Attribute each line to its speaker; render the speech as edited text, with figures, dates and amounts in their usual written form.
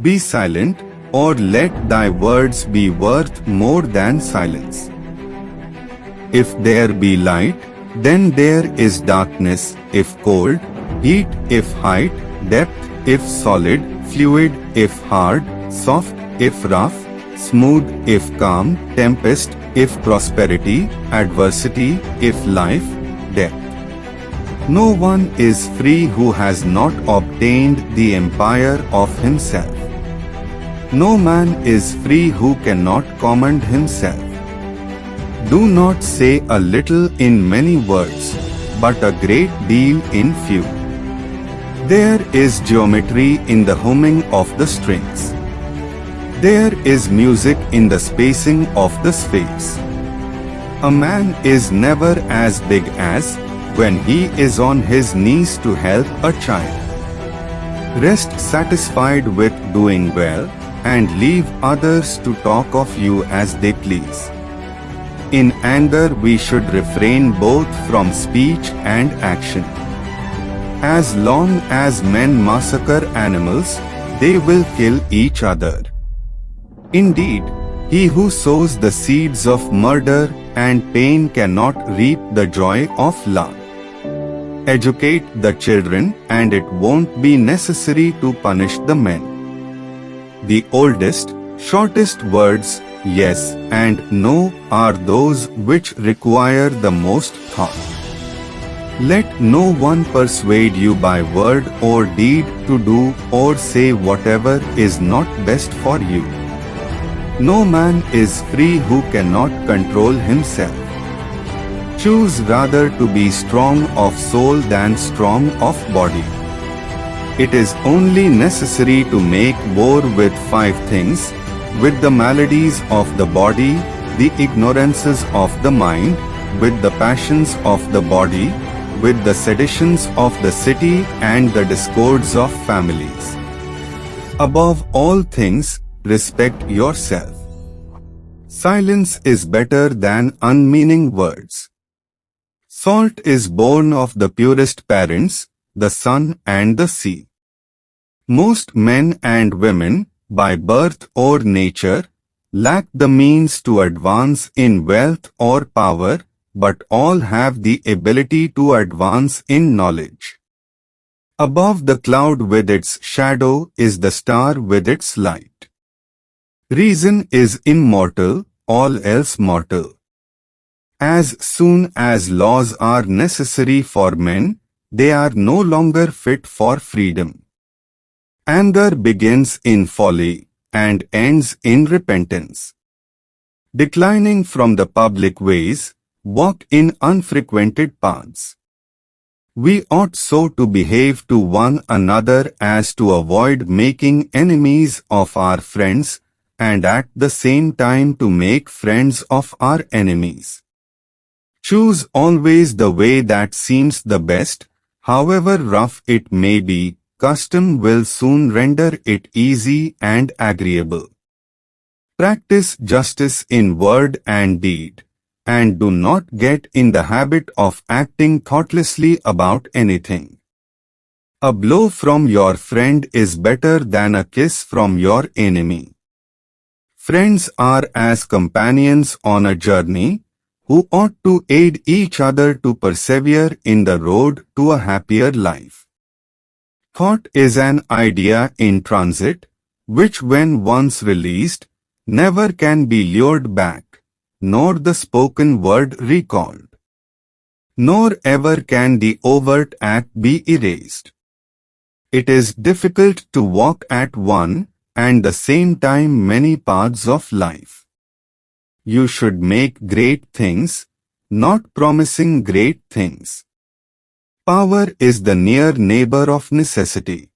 Speaker 1: Be silent, or let thy words be worth more than silence. If there be light, then there is darkness, if cold, heat, if height, depth, if solid, fluid, if hard, soft, if rough, smooth, if calm, tempest, if prosperity, adversity, if life, death. No one is free who has not obtained the empire of himself. No man is free who cannot commend himself. Do not say a little in many words, but a great deal in few. There is geometry in the humming of the strings. There is music in the spacing of the spheres. A man is never as big as when he is on his knees to help a child. Rest satisfied with doing well, and leave others to talk of you as they please. In anger we should refrain both from speech and action. As long as men massacre animals, they will kill each other. Indeed, he who sows the seeds of murder and pain cannot reap the joy of love. Educate the children, and it won't be necessary to punish the men. The oldest, shortest words, yes and no, are those which require the most thought. Let no one persuade you by word or deed to do or say whatever is not best for you. No man is free who cannot control himself. Choose rather to be strong of soul than strong of body. It is only necessary to make war with 5 things, with the maladies of the body, the ignorances of the mind, with the passions of the body, with the seditions of the city and the discords of families. Above all things, respect yourself. Silence is better than unmeaning words. Salt is born of the purest parents, the sun and the sea. Most men and women, by birth or nature, lack the means to advance in wealth or power, but all have the ability to advance in knowledge. Above the cloud with its shadow is the star with its light. Reason is immortal, all else mortal. As soon as laws are necessary for men, they are no longer fit for freedom. Anger begins in folly and ends in repentance. Declining from the public ways, walk in unfrequented paths. We ought so to behave to one another as to avoid making enemies of our friends, and at the same time to make friends of our enemies. Choose always the way that seems the best, however rough it may be. Custom will soon render it easy and agreeable. Practice justice in word and deed, and do not get in the habit of acting thoughtlessly about anything. A blow from your friend is better than a kiss from your enemy. Friends are as companions on a journey, who ought to aid each other to persevere in the road to a happier life. Thought is an idea in transit, which when once released, never can be lured back, nor the spoken word recalled. Nor ever can the overt act be erased. It is difficult to walk at one and the same time many paths of life. You should make great things, not promising great things. Power is the near neighbor of necessity.